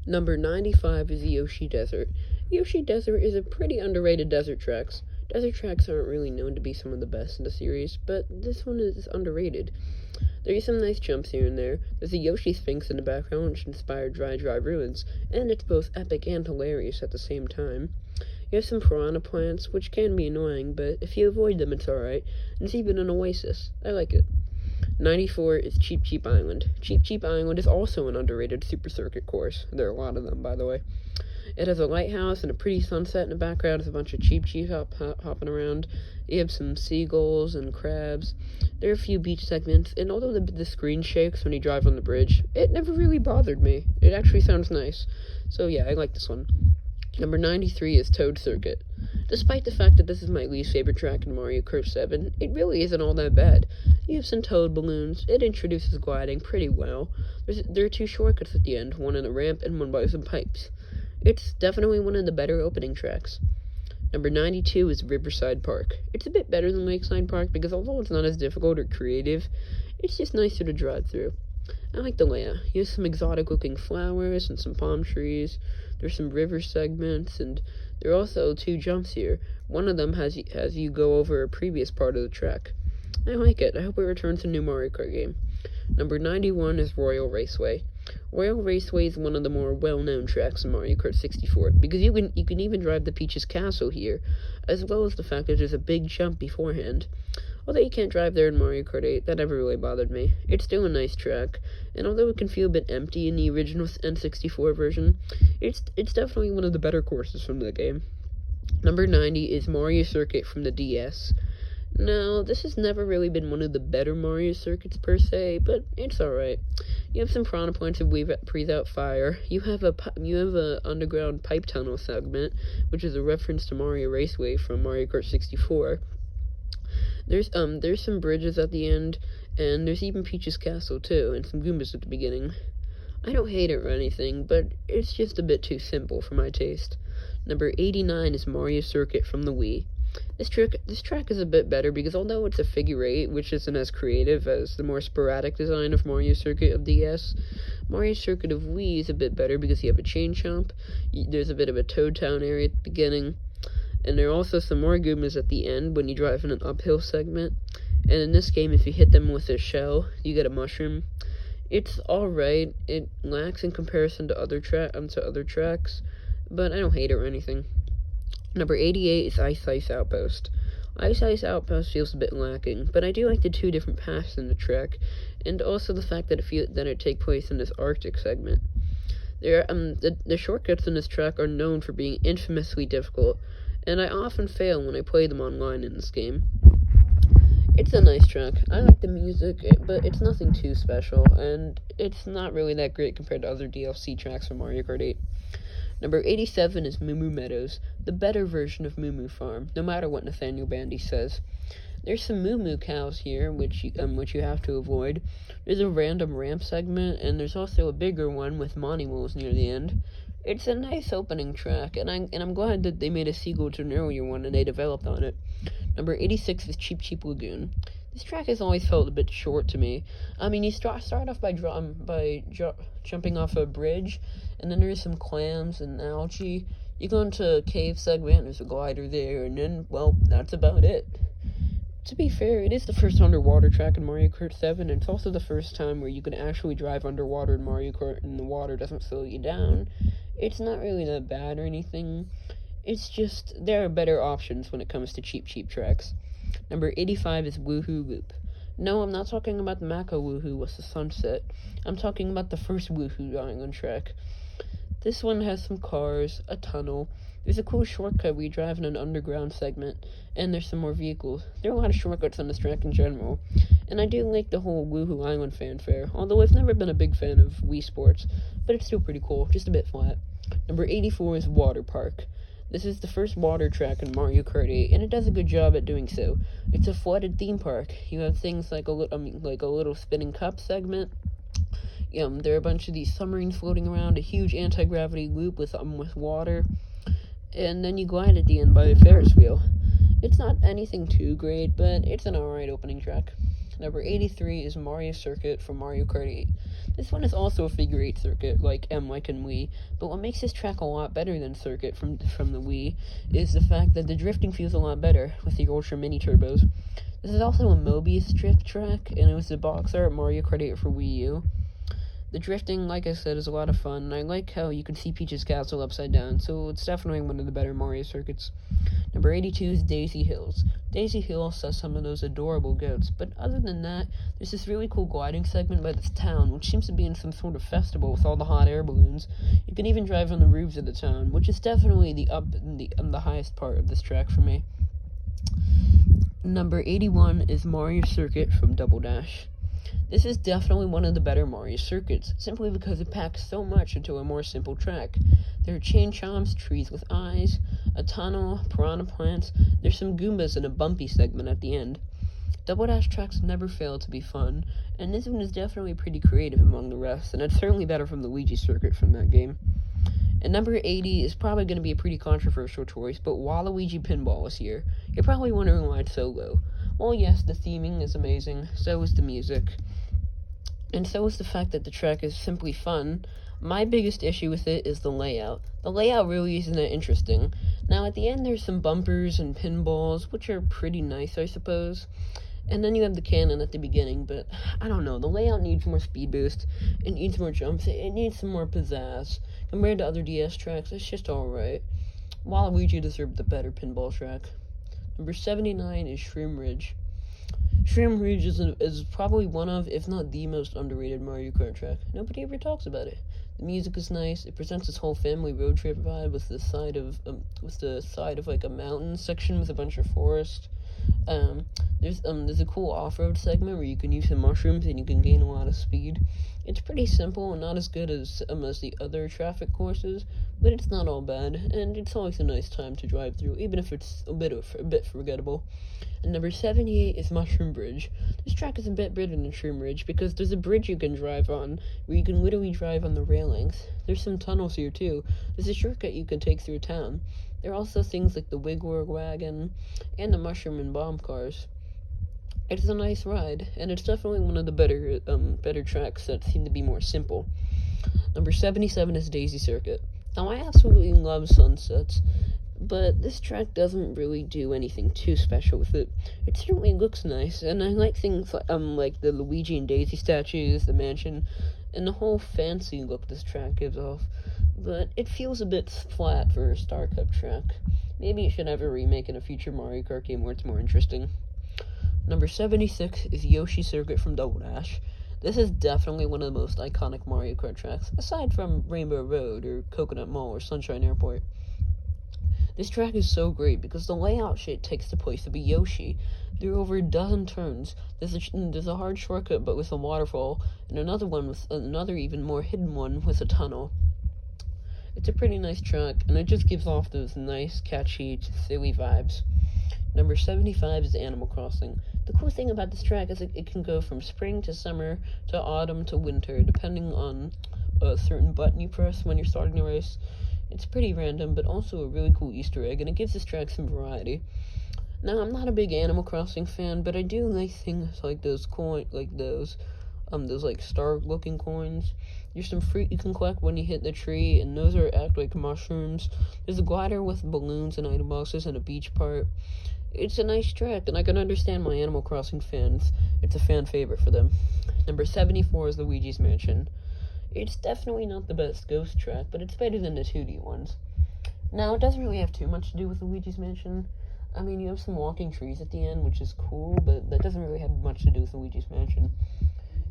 Number 95 is Yoshi Desert. Yoshi Desert is a pretty underrated desert tracks. Desert tracks aren't really known to be some of the best in the series, but this one is underrated. There are some nice jumps here and there. There's a Yoshi Sphinx in the background which inspired Dry Ruins, and it's both epic and hilarious at the same time. You have some piranha plants, which can be annoying, but if you avoid them it's alright, and it's even an oasis. I like it. 94 is Cheap Cheap Island. Cheap Cheap Island is also an underrated Super Circuit course. There are a lot of them, by the way. It has a lighthouse and a pretty sunset in the background. There's a bunch of Cheep Cheep hopping around. You have some seagulls and crabs. There are a few beach segments, and although the screen shakes when you drive on the bridge, it never really bothered me. It actually sounds nice. So yeah, I like this one. Number 93 is Toad Circuit. Despite the fact that this is my least favorite track in Mario Kart 7, it really isn't all that bad. You have some toad balloons, it introduces gliding pretty well. There are two shortcuts at the end, one in a ramp and one by some pipes. It's definitely one of the better opening tracks. Number 92 is Riverside Park. It's a bit better than Lakeside Park because although it's not as difficult or creative, it's just nicer to drive through. I like the layout. You have some exotic looking flowers and some palm trees. There's some river segments, and there are also two jumps here. One of them has you go over a previous part of the track. I like it. I hope it returns a new Mario Kart game. Number 91 is Royal Raceway. Royal Raceway is one of the more well-known tracks in Mario Kart 64, because you can even drive the Peach's Castle here, as well as the fact that there's a big jump beforehand. Although you can't drive there in Mario Kart 8, that never really bothered me. It's still a nice track, and although it can feel a bit empty in the original N64 version, it's definitely one of the better courses from the game. Number 90 is Mario Circuit from the DS. Now, this has never really been one of the better Mario circuits per se, but it's alright. You have some piranha points that breathe out fire. You have a underground pipe tunnel segment, which is a reference to Mario Raceway from Mario Kart 64. There's some bridges at the end, and there's even Peach's Castle too, and some Goombas at the beginning. I don't hate it or anything, but it's just a bit too simple for my taste. Number 89 is Mario Circuit from the Wii. This track is a bit better because although it's a figure 8, which isn't as creative as the more sporadic design of Mario Circuit of DS, Mario Circuit of Wii is a bit better because you have a chain jump, there's a bit of a Toad Town area at the beginning, and there are also some more Goombas at the end when you drive in an uphill segment, and in this game if you hit them with a shell, you get a mushroom. It's alright, it lacks in comparison to other tracks, but I don't hate it or anything. Number 88 is Is Ice Outpost. Ice Outpost feels a bit lacking, but I do like the two different paths in the track, and also the fact that it takes place in this Arctic segment. The shortcuts in this track are known for being infamously difficult, and I often fail when I play them online in this game. It's a nice track. I like the music, but it's nothing too special, and it's not really that great compared to other DLC tracks from Mario Kart 8. Number 87 is Moomoo Meadows, the better version of Moomoo Farm, no matter what Nathaniel Bandy says. There's some Moomoo cows here, which you have to avoid. There's a random ramp segment, and there's also a bigger one with Monty-Wolves near the end. It's a nice opening track, and I'm glad that they made a sequel to an earlier one and they developed on it. Number 86 is Cheap Cheap Lagoon. This track has always felt a bit short to me. I mean, you start off by jumping off a bridge, and then there's some clams and algae. You go into a cave segment, there's a glider there, and then, well, that's about it. To be fair, it is the first underwater track in Mario Kart 7, and it's also the first time where you can actually drive underwater in Mario Kart and the water doesn't slow you down. It's not really that bad or anything. It's just, there are better options when it comes to cheap tracks. Number 85 is Woohoo Loop. No, I'm not talking about the Mako Woohoo with the sunset. I'm talking about the first Woohoo Island track. This one has some cars, a tunnel. There's a cool shortcut where you drive in an underground segment, and there's some more vehicles. There are a lot of shortcuts on this track in general, and I do like the whole Woohoo Island fanfare, although I've never been a big fan of Wii Sports, but it's still pretty cool, just a bit flat. Number 84 is Water Park. This is the first water track in Mario Kart 8, and it does a good job at doing so. It's a flooded theme park. You have things like a little spinning cup segment. There are a bunch of these submarines floating around, a huge anti-gravity loop with water, and then you glide at the end by a Ferris wheel. It's not anything too great, but it's an alright opening track. Number 83 is Mario Circuit from Mario Kart 8. This one is also a figure 8 circuit, like in Wii, but what makes this track a lot better than Circuit from the Wii is the fact that the drifting feels a lot better with the Ultra Mini Turbos. This is also a Mobius drift track, and it was the box art Mario Kart 8 for Wii U. The drifting, like I said, is a lot of fun, and I like how you can see Peach's castle upside down, so it's definitely one of the better Mario circuits. Number 82 is Daisy Hills. Daisy Hills has some of those adorable goats, but other than that, there's this really cool gliding segment by this town, which seems to be in some sort of festival with all the hot air balloons. You can even drive on the roofs of the town, which is definitely the highest part of this track for me. Number 81 is Mario Circuit from Double Dash. This is definitely one of the better Mario circuits, simply because it packs so much into a more simple track. There are chain chomps, trees with eyes, a tunnel, piranha plants, there's some Goombas and a bumpy segment at the end. Double Dash tracks never fail to be fun, and this one is definitely pretty creative among the rest, and it's certainly better from the Luigi circuit from that game. And number 80 is probably going to be a pretty controversial choice, but Waluigi Pinball is here. You're probably wondering why it's so low. Well, yes, the theming is amazing, so is the music, and so is the fact that the track is simply fun. My biggest issue with it is the layout. The layout really isn't that interesting. Now, at the end, there's some bumpers and pinballs, which are pretty nice, I suppose. And then you have the cannon at the beginning, but I don't know. The layout needs more speed boost. It needs more jumps. It needs some more pizzazz. Compared to other DS tracks, it's just alright. Waluigi deserved the better pinball track. Number 79 is Shroom Ridge. Shroom Ridge is probably one of, if not the most underrated Mario Kart track. Nobody ever talks about it. The music is nice. It presents this whole family road trip vibe with the side of like a mountain section with a bunch of forest. There's a cool off-road segment where you can use some mushrooms and you can gain a lot of speed. It's pretty simple and not as good as the other traffic courses, but it's not all bad, and it's always a nice time to drive through, even if it's a bit forgettable. And number 78 is Mushroom Bridge. This track is a bit better than Shroom Ridge because there's a bridge you can drive on where you can literally drive on the railings. There's some tunnels here too. There's a shortcut you can take through town. There are also things like the Wiggler wagon and the mushroom and bomb cars. It's a nice ride, and it's definitely one of the better tracks that seem to be more simple. Number 77 is Daisy Circuit. Now, I absolutely love sunsets, but this track doesn't really do anything too special with it. It certainly looks nice, and I like things like the Luigi and Daisy statues, the mansion, and the whole fancy look this track gives off. But it feels a bit flat for a Star Cup track. Maybe it should have a remake in a future Mario Kart game where it's more interesting. Number 76 is Yoshi Circuit from Double Dash. This is definitely one of the most iconic Mario Kart tracks, aside from Rainbow Road or Coconut Mall or Sunshine Airport. This track is so great because the layout shit takes the place of a Yoshi. There are over a dozen turns. There's a hard shortcut but with a waterfall, and another one with another even more hidden one with a tunnel. It's a pretty nice track, and it just gives off those nice, catchy, silly vibes. Number 75 is Animal Crossing. The cool thing about this track is it can go from spring to summer to autumn to winter, depending on a certain button you press when you're starting the race. It's pretty random, but also a really cool Easter egg, and it gives this track some variety. Now, I'm not a big Animal Crossing fan, but I do like things like those star-looking coins. There's some fruit you can collect when you hit the tree, and those act like mushrooms. There's a glider with balloons and item boxes and a beach part. It's a nice track, and I can understand my Animal Crossing fans. It's a fan favorite for them. Number 74 is Luigi's Mansion. It's definitely not the best Ghost track, but it's better than the 2D ones. Now, it doesn't really have too much to do with Luigi's Mansion. I mean, you have some walking trees at the end, which is cool, but that doesn't really have much to do with Luigi's Mansion.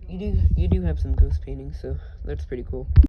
You do have some ghost paintings, so that's pretty cool.